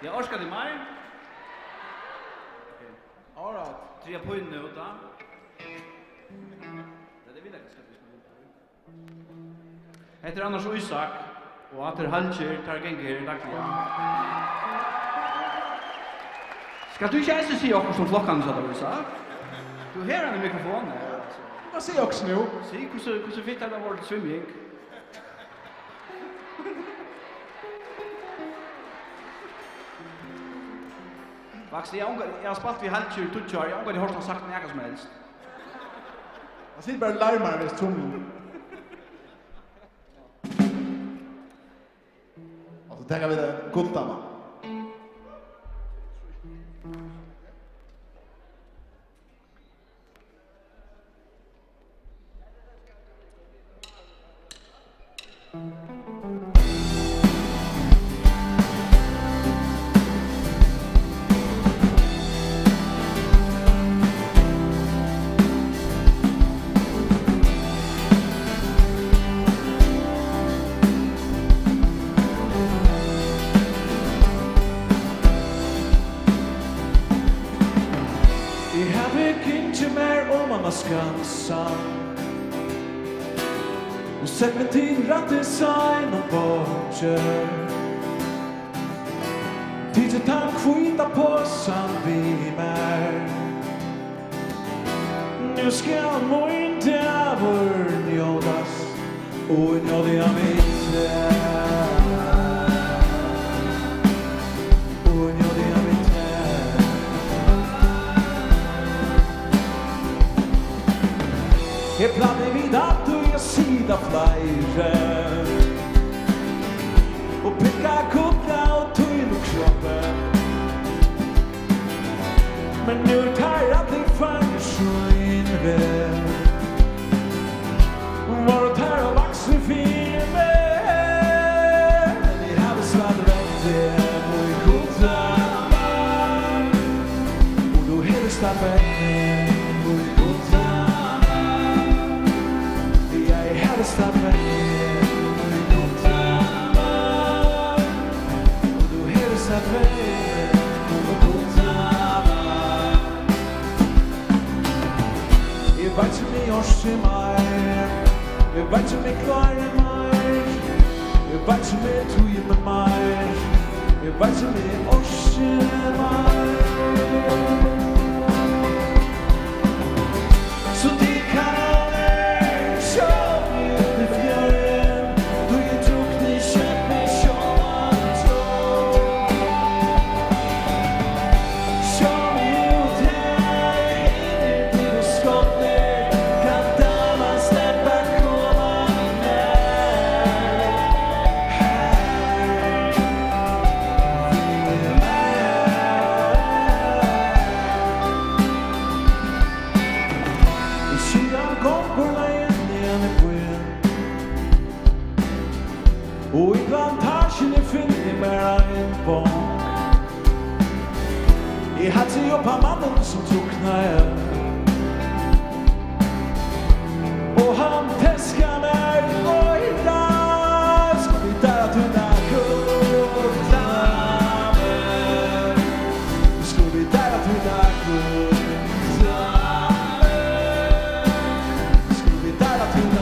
Jag orskar det mer. All right. 3 poäng nu då. Det vill jag ska vi spela. Heter Anders Isak och att Halcher tar gänger dagliga. Ska du inte ens se också som flockan så där så? Du hör en mikrofon där. Vad säger också nu? Se hur så fick det vart swimming. Vaxi, jag har spalt vid Halcher i Tutjar, jag har hört han sagt näga som helst. Jag ser bara larmar vid tummen. Och så tänker vi det kultama. Och sätt mig till att designa bortgör. Tid att ta skita på vid mig. Nu ska jag må inte över njödas. Och njöda jag mitt och njöda jag mitt Jag planer vid att du är sida flera och picka kuppla och tyn och kroppen. Men nu tar att det fann så inväl var det här av axelfilmen. Det hade svart rätt och i goda och då hade staffet och i goda. vet som jeg klarer meg. Jeg vet som jeg tog med meg. Jeg vet som jeg orsker meg. Så de kanaler som ut i fjøren, du jeg drukner kjent med sjåan tog. Som ut her inner til å skåtter, kan damen släppa komma og i plantasjen finner jeg mer en bank. Jeg hadde seg opp av mannen som trukna jeg. Og han teska meg og i dag skal vi der at hun er kortame. Skal vi der at hun er kortame. Skal vi der at hun er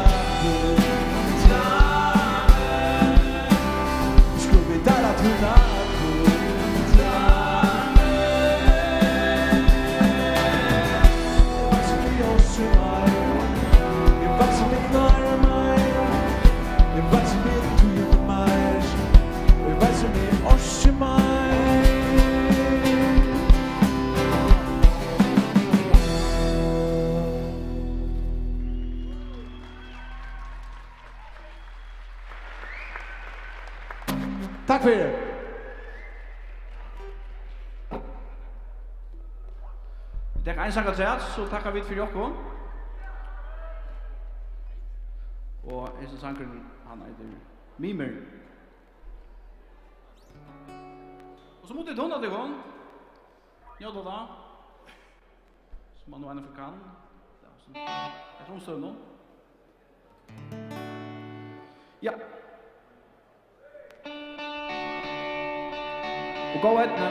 Takk for det. Det er en sang til at, så takkar vi for jokken. Og en sangeren, han heter Mimer. Og så måtte jeg tånda til gång. Ja, da. Som man nå er for kan. Jeg tror hun støv nå. Ja. Og gå etne.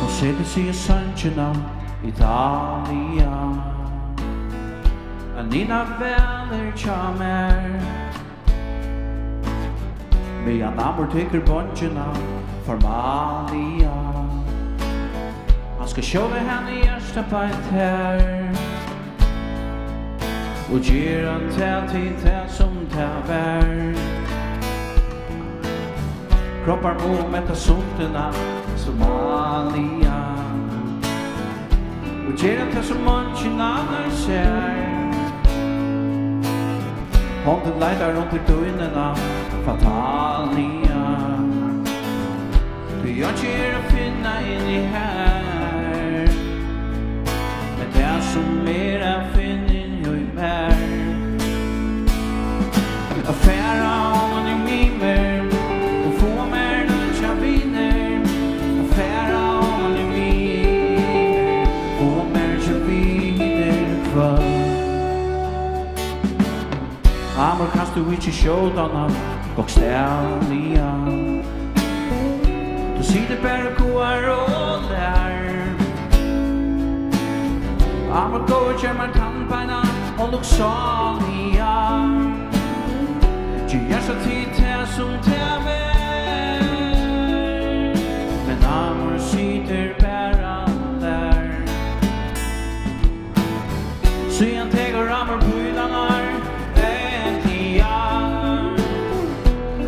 Setter sig i sannsjena Italia. Nina veler tja mer. Medan amor tykker bonjena Formalia. Han skal sjåve henne i hjärsta beint her. Og gir han til det som det vær. Kroppar må metta sultena Somalia. Og gir han til som manchen annar ser. Hånden leidar rundt i døgnena Fatalia. Du gjør ikke å finna inni her. Men det som er finner jo i mer. Affæra om i mimer og få mer nødja viner. Affæra om i mimer og få mer nødja viner kvar. Amor kanst du ikke sjådana bokstavliga. Du sitter bare koar og lær. Amor går kjer man tannbeina og luksaliga. Gjør så tid til som til vær. Men amor sitter bare der. Så igjen teger amor pøylanar.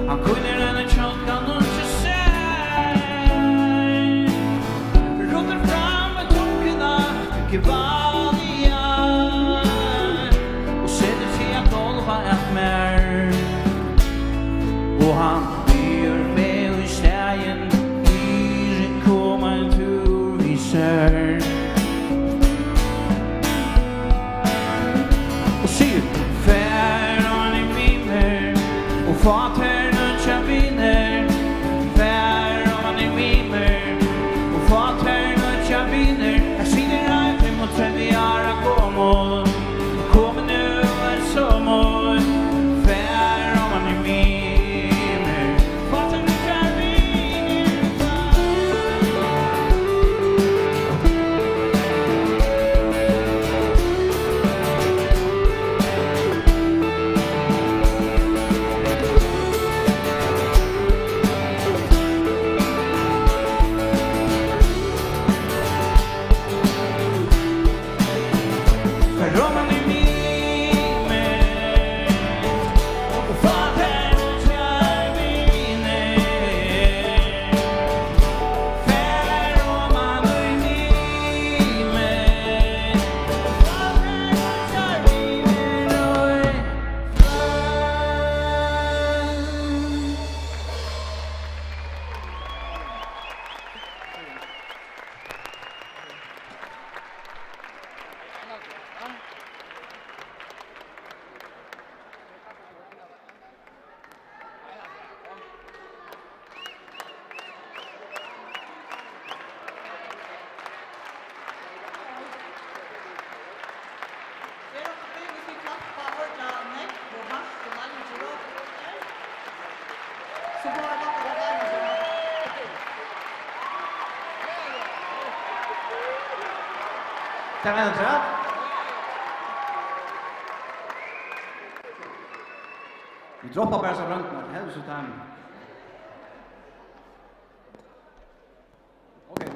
Han kunner denne tjolkan og ikke seg. Råder fram med tåkena, gevalliga. Og setter seg at golva et mer. Og han byr med i stegen, lyren kommer en tur vi ser. Og sier, fær og han i mimer, og fater viner, fær og han i mimer, og fater nødja viner. Jeg sier deg 35 år gammel, kommer Så får jag bara det där. Det var en träd. Vi droppar bara så runt när det så där. Okej.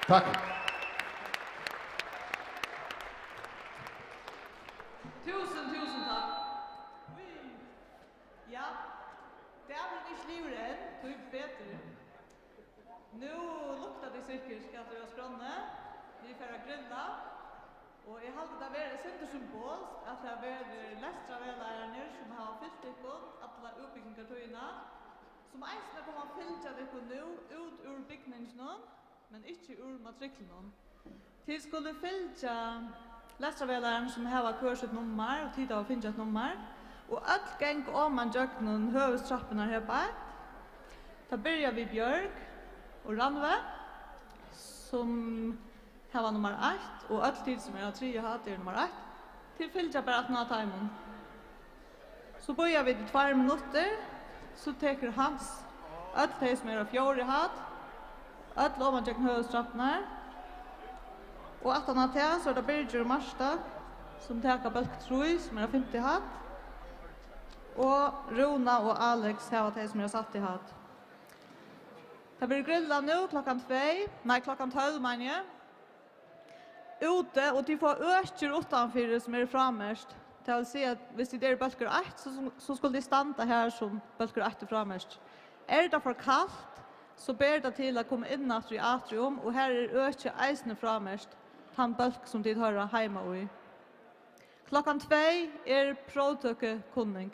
Tack. Tusen tack. Ja, det är väl inte luren, typ bättre. Nu luktar det säkert ska det vara skrånne. Vi får grilla. Och jag hade det varit center symbols att det var lästra välärare som har fyllt det på alla uppbyggnadskartorna. Som eisne kommer att fylla det på nu ut ur byggningen, men inte ur matriklen. Till skulle fylla läsarvälaren som har kurs ett nummer och tid av finna ett nummer. Och allt gäng om man gör någon huvudstrapporna här på. Då börjar vi Björk och Ranve som har nummer 1 och allt tid som är 3 har det nummer 1. Till fylla bara att nå timern. Så börjar vi 2 minuter. Så teker Hans allt det som är 4 hatt. Allt om man gör huvudstrapporna. Och att han har till så är det Birger och Marsta som tar bulk 3 som 50 hatt. Og Rona og Alex har det som satt i hatt. Det blir grillat nu klockan 12 mener jeg. Ute, og de får øker utanför som frammerst. Det vil si at hvis de er bølger 1, så skulle de standa her som bølger 1 frammerst. Det for kallt, så ber det til å komme inn i atrium, og her øker eisene frammerst, han bølg som de hører hjemme i. Klockan 2 prøvtøkke kunning.